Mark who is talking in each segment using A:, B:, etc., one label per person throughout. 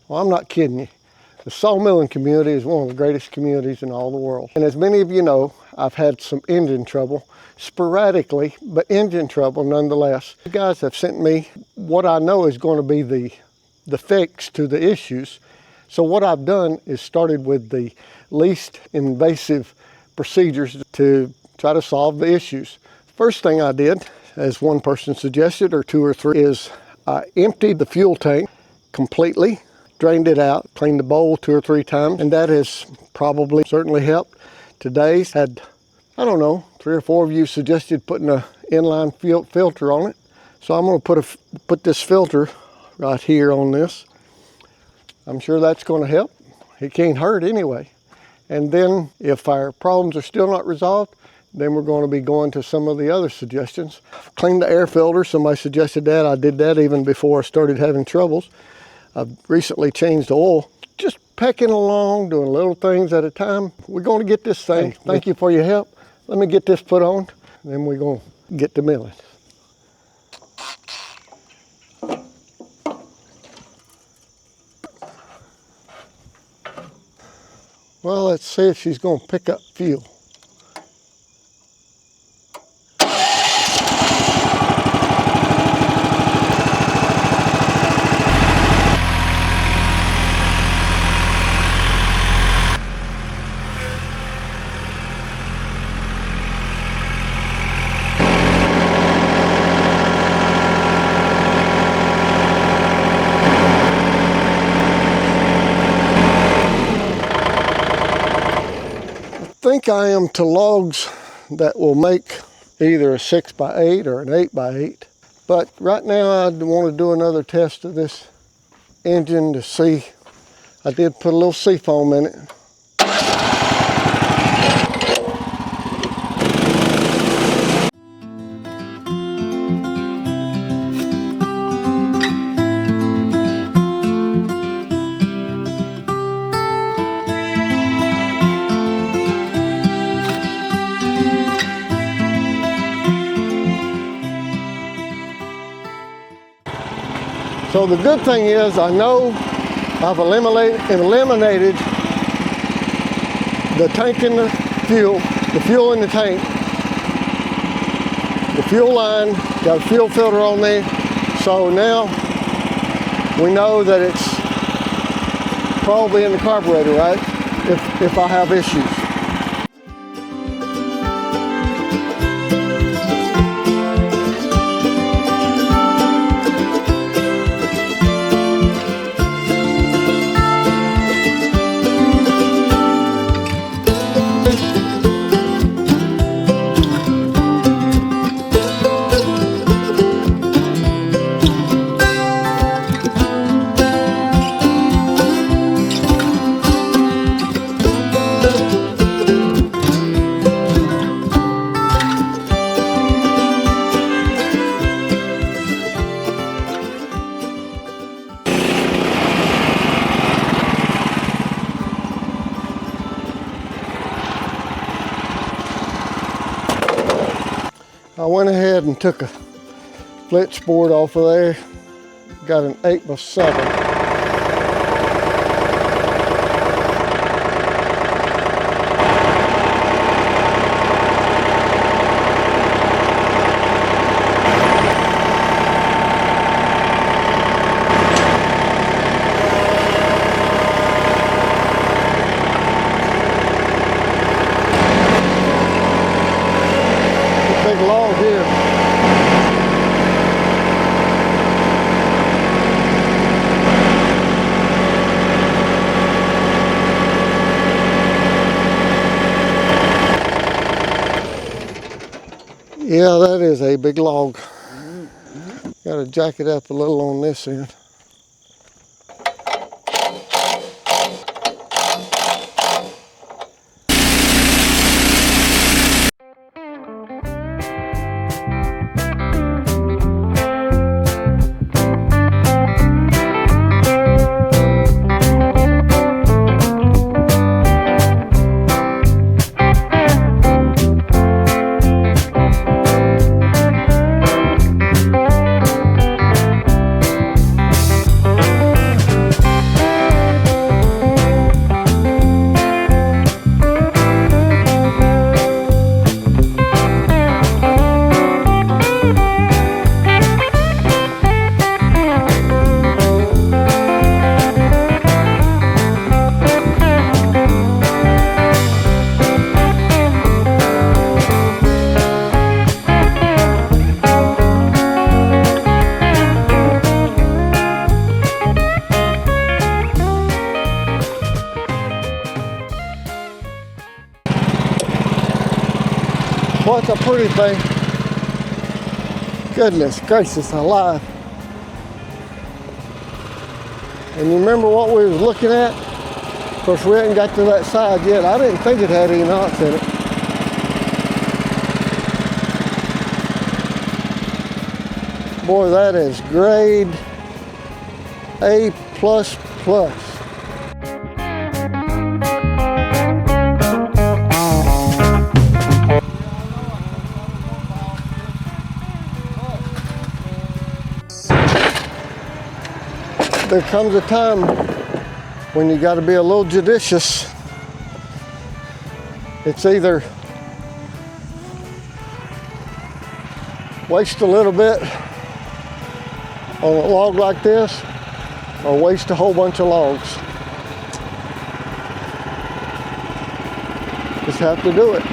A: Well, I'm not kidding you. The Sawmilling community is one of the greatest communities in all the world. And as many of you know, I've had some engine trouble, sporadically, but engine trouble nonetheless. You guys have sent me what I know is going to be the fix to the issues. So what I've done is started with the least invasive procedures to try to solve the issues. First thing I did, as one person suggested, or two or three, is I emptied the fuel tank completely, drained it out, cleaned the bowl 2 or 3 times, and that has probably certainly helped. Today's had, I don't know, 3 or 4 of you suggested putting an inline filter on it. So I'm going to put this filter right here on this. I'm sure that's going to help. It can't hurt anyway. And then if our problems are still not resolved, then we're going to be going to some of the other suggestions. Clean the air filter. Somebody suggested that. I did that even before I started having troubles. I've recently changed the oil. Just pecking along, doing little things at a time. We're going to get this thing. Thank you for your help. Let me get this put on, then we're going to get to milling. Well, let's see if she's going to pick up fuel. I think I am to logs that will make either a 6x8 or an 8x8. But right now I want to do another test of this engine to see. I did put a little seafoam in it. So the good thing is I know I've eliminated the tank in the fuel in the tank, the fuel line, got a fuel filter on there. So now we know that it's probably in the carburetor, right? If I have issues. I went ahead and took a flitch board off of there, got an 8x7. Big log here. Yeah, that is a big log. Got to jack it up a little on this end. What a pretty thing. Goodness gracious alive. And you remember what we was looking at? Of course, we hadn't got to that side yet. I didn't think it had any knots in it. Boy, that is grade A++. There comes a time when you got to be a little judicious. It's either waste a little bit on a log like this or waste a whole bunch of logs. Just have to do it.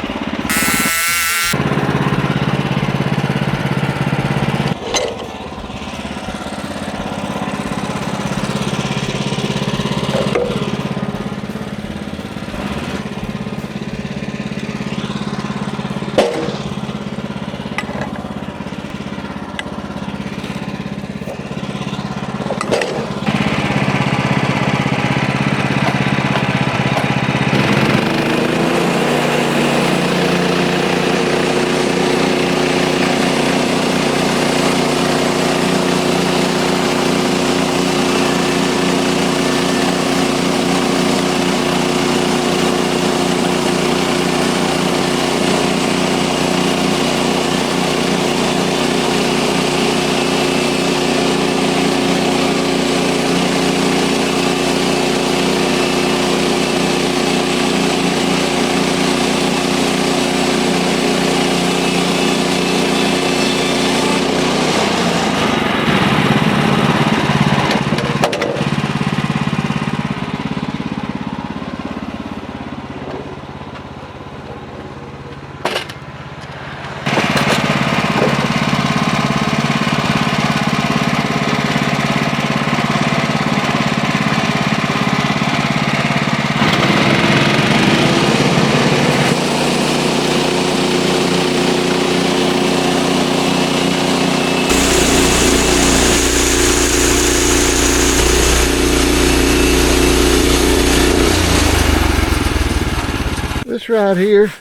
A: This right here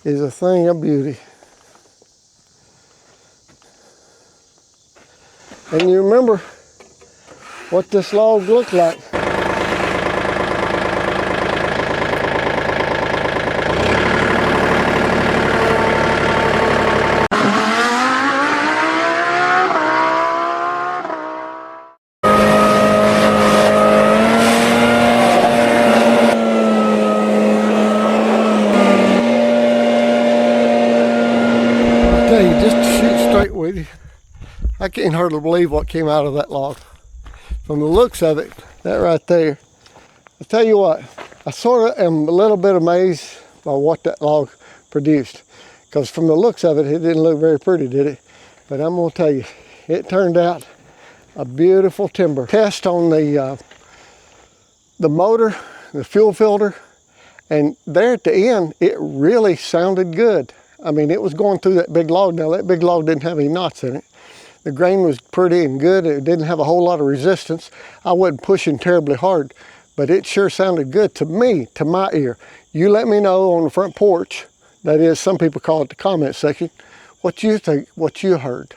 A: is a thing of beauty. And you remember what this log looked like. Just to shoot straight with you, I can't hardly believe what came out of that log. From the looks of it, that right there, I'll tell you what, I sort of am a little bit amazed by what that log produced. Because from the looks of it, it didn't look very pretty, did it? But I'm gonna tell you, it turned out a beautiful timber. Test on the motor, the fuel filter, and there at the end, it really sounded good. I mean, it was going through that big log. Now, that big log didn't have any knots in it. The grain was pretty and good. It didn't have a whole lot of resistance. I wasn't pushing terribly hard, but it sure sounded good to me, to my ear. You let me know on the front porch, that is, some people call it the comment section, what you think, what you heard,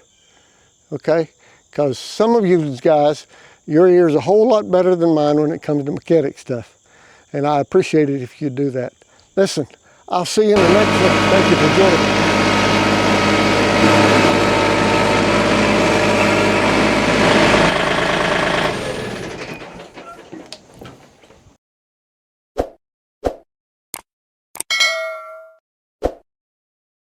A: okay? Because some of you guys, your ear's a whole lot better than mine when it comes to mechanic stuff. And I appreciate it if you do that. Listen, I'll see you in the next one. Thank you for joining me.